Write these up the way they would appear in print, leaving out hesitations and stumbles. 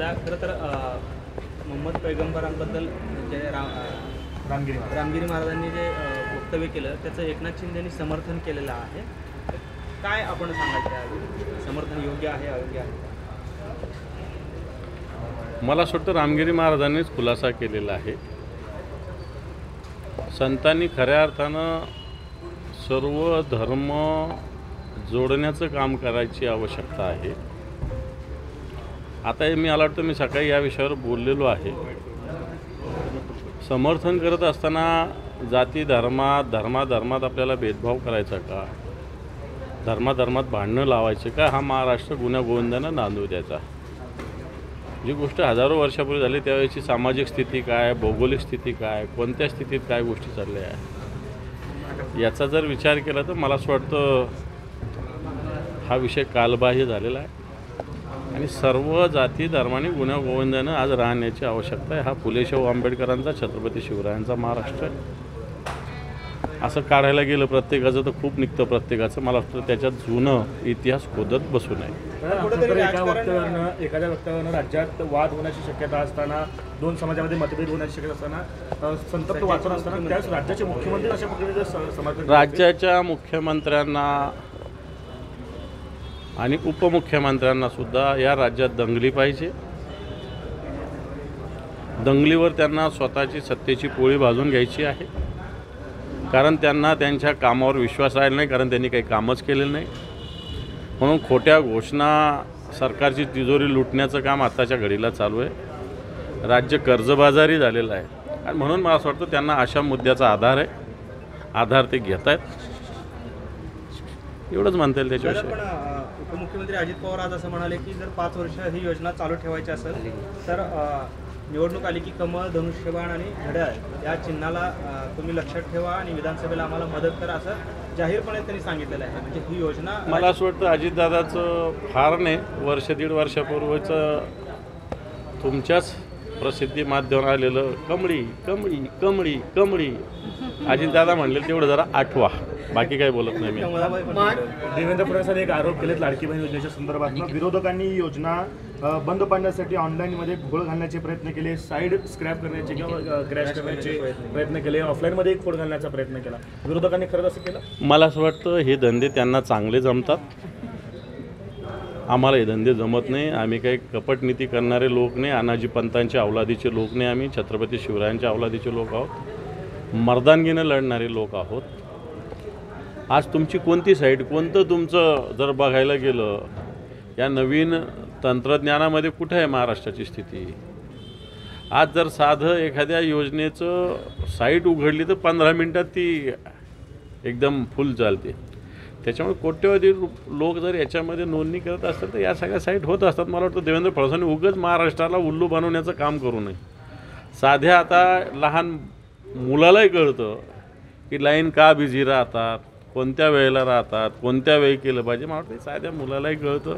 आता खरं तर मोहम्मद पैगंबरांबद्दल जे रामगिरी महाराजांनी जे वक्तव्य केलं त्याचं एकनाथ शिंदेनी समर्थन केलेलं आहे. काय आपण सांगायचं आहे, समर्थन योग्य आहे अयोग्य आहे? मला असं वाटतं रामगिरी महाराजांनीच खुलासा केलेला आहे. संतांनी खऱ्या अर्थानं सर्व धर्म जोडण्याचं काम करायची आवश्यकता आहे. आता मला वाटतं मी सकाळी या विषयावर बोललेलो आहे. समर्थन करत असताना जाती धर्मात आपल्याला भेदभाव करायचा का, धर्मात भांडणं लावायचं का, हा महाराष्ट्र गुन्ह्या गोविंदानं नांदू द्यायचा. जी गोष्ट हजारो वर्षापूर्वी झाली त्यावेळेची सामाजिक स्थिती काय, भौगोलिक स्थिती काय, कोणत्या स्थितीत काय गोष्टी चालल्या आहे याचा जर विचार केला तर मला असं वाटतं हा विषय कालबाह्य झालेला आहे आणि सर्व जाती धर्माने गुन्ह्या गोविंदानं आज राहण्याची आवश्यकता आहे. हा फुले शाहू आंबेडकरांचा, छत्रपती शिवरायांचा महाराष्ट्र आहे. असं काढायला गेलं प्रत्येकाचं तर खूप निघतं प्रत्येकाचं. मला वाटतं त्याच्यात जुनं इतिहास खोदत बसू नये. एखाद्या वक्तव्यानं राज्यात वाद होण्याची शक्यता असताना, दोन समाजामध्ये मतभेद होण्याची शक्यता असताना, संतप्त वातावरण असताना त्याच राज्याचे मुख्यमंत्री अशा पद्धतीचं समर्थन, राज्याच्या मुख्यमंत्र्यांना आणि उपमुख्यमंत्र्यांना सुद्धा या राज्यात दंगली पाहिजे. दंगलीवर त्यांना स्वतःची सत्तेची पोळी भाजून घ्यायची आहे. कारण त्यांना त्यांच्या कामावर विश्वास राहिला नाही, कारण त्यांनी काही कामच केलेलं नाही. म्हणून खोट्या घोषणा, सरकारची तिजोरी लुटण्याचं काम आत्ताच्या घडीला चालू आहे. राज्य कर्जबाजारी झालेलं आहे आणि म्हणून मला असं वाटतं त्यांना अशा मुद्द्याचा आधार ते घेत आहेत. एवढंच म्हणता येईल त्याच्याविषयी. उपमुख्यमंत्री अजित पवार आज असं म्हणाले की जर 5 वर्ष ही योजना चालू ठेवायची असेल तर निवडणूक आली की कमळ, धनुष्यबाण आणि घड्याळ या चिन्हाला तुम्ही लक्षात ठेवा आणि विधानसभेला आम्हाला मदत करा, असं जाहीरपणे त्यांनी सांगितलेलं आहे. म्हणजे ही योजना मला असं वाटतं अजितदादाचं फार नाही, वर्ष दीड वर्षापूर्वीचं तुमच्याच प्रसिद्धी माध्यमावर आलेलं कमळी कमळी कमळी कमळी अजितदादा म्हणले तेवढं जरा आठवा, बाकी काही बोलत नाही मी. देवेंद्र फडणवीसांनी एक आरोप केलेत लाडकी बहीण योजनेच्या संदर्भात. विरोधकांनी ही योजना बंद पाडण्यासाठी ऑनलाईनमध्ये घोळ घालण्याचे प्रयत्न केले, साईड स्क्रॅप करण्याचे किंवा क्रॅश करण्याचे प्रयत्न केले, ऑफलाईनमध्ये एक खोड घालण्याचा प्रयत्न केला. विरोधकांनी खरंच असं केलं? मला असं वाटतं हे धंदे त्यांना चांगले जमतात, आम्हाला हे धंदे जमत नाही. आम्ही काही कपटनीती करणारे लोक नाही, अनाजी पंतांच्या अवलादीचे लोक नाही. आम्ही छत्रपती शिवरायांच्या अवलादीचे लोक आहोत, मर्दानगीनं लढणारे लोक आहोत. आज तुमची कोणती साईड, कोणतं तुमचं जर बघायला गेलं या नवीन तंत्रज्ञानामध्ये कुठे आहे महाराष्ट्राची स्थिती. आज जर साधं एखाद्या योजनेचं साईट उघडली तर 15 मिनटात ती एकदम फुल चालते. त्याच्यामुळे कोट्यवधी लोक जर याच्यामध्ये नोंदणी करत असतात तर या सगळ्या साईट होत असतात. मला वाटतं देवेंद्र फडणवीसांनी उगाच महाराष्ट्राला उल्लू बनवण्याचं काम करू नये. साध्या आता लहान मुलालाही कळतं की लाईन का बिझी राहतात, कोणत्या वेळेला राहतात, कोणत्या वेळी केलं पाहिजे. मला वाटतं साध्या मुलालाही कळतं.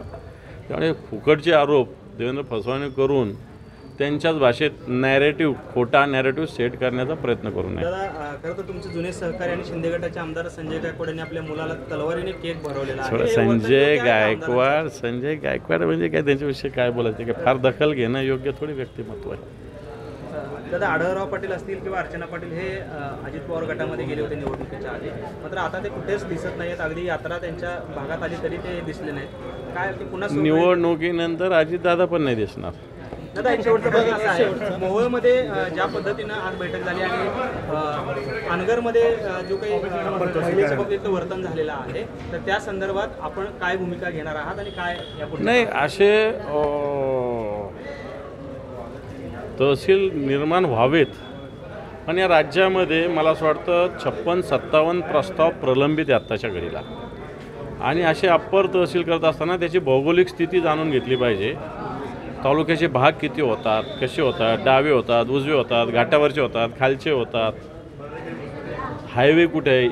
त्यामुळे फुकटचे आरोप देवेंद्र फडणवीसांनी करून त्यांच्याच भाषेत खोटा नॅरेटिव्ह सेट करण्याचा प्रयत्न करू नये. दादा, खरं तर तुमचे जुने सहकारी आणि शिंदे गटाचे आमदार संजय गायकवाड यांनी आपल्या मुलाला तलवारीने केक भरवलेला आहे. संजय गायकवाड म्हणजे काय, त्यांच्याविषयी काय बोलायचं, काय फार दखल घेणं योग्य थोडी व्यक्तिमत्व आहे. दादा, आढळराव पाटील असतील किंवा अर्चना पाटील हे अजित पवार गटामध्ये गेले होते निवडणुकीच्या आधी, मात्र आता ते कुठेच दिसत नाहीत. अगदी यात्रा त्यांच्या भागात आली तरी ते दिसले नाहीत. काय ते पुन्हा निवडणुकीनंतर अजितदादा पण नाही दिसणार. दादा, एक शेवटचा प्रश्न असा आहे, मोहोळमध्ये ज्या पद्धतीनं आज बैठक झाली आणि अनगरमध्ये जो काही महिलेच्या बाबतीत वर्तन झालेलं आहे, तर त्या संदर्भात आपण काय भूमिका घेणार आहात आणि काय यापुढे? नाही, असे तहसील निर्माण व्हावेत. पण या राज्यामध्ये मला असं वाटतं 56-57 प्रस्ताव प्रलंबित आहे आत्ताच्या घडीला. आणि असे अप्पर तहसील करत असताना त्याची भौगोलिक स्थिती जाणून घेतली पाहिजे. तालुक्याचे भाग किती होतात, कसे होतात, डावे होतात, उजवे होतात, घाटावरचे होतात, खालचे होतात, हायवे कुठे आहे,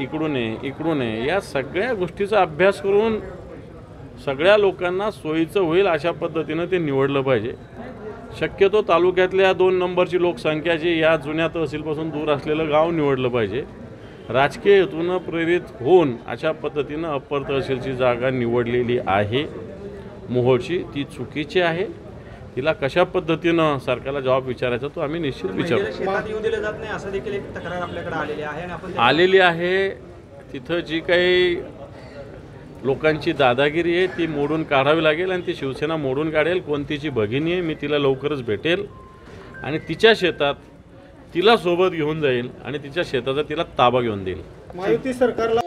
इकडून आहे, या सगळ्या गोष्टीचा अभ्यास करून सगळ्या लोकांना सोयीचं होईल अशा पद्धतीनं ते निवडलं पाहिजे. शक्यतो तालुक्यातल्या 2 नंबरची लोकसंख्याची या जुन्या तहसीलपासून दूर असलेलं गाव निवडलं पाहिजे. राजकीय हेतूनं प्रेरित होऊन अशा पद्धतीनं अप्पर तहसीलची जागा निवडलेली आहे मोहोळची, ती चुकीची आहे. तिला कशा पद्धतीनं सरकारला जबाब विचारायचा तो आम्ही निश्चित विचारू. महिलेला शेतात येऊ दिलं जात नाही असं देखील एक तक्रार आपल्याकडे आलेली आहे आणि आपण आलेली आहे. तिथं जी काही लोकांची दादागिरी आहे ती मोडून काढावी लागेल आणि ती शिवसेना मोडून काढेल. कोणतीची भगिनी आहे मी तिला लवकरच भेटेल आणि तिच्या शेतात तिला सोबत घेऊन जाईल आणि तिच्या शेताचा तिला ताबा घेऊन देईल. महायुती सरकारला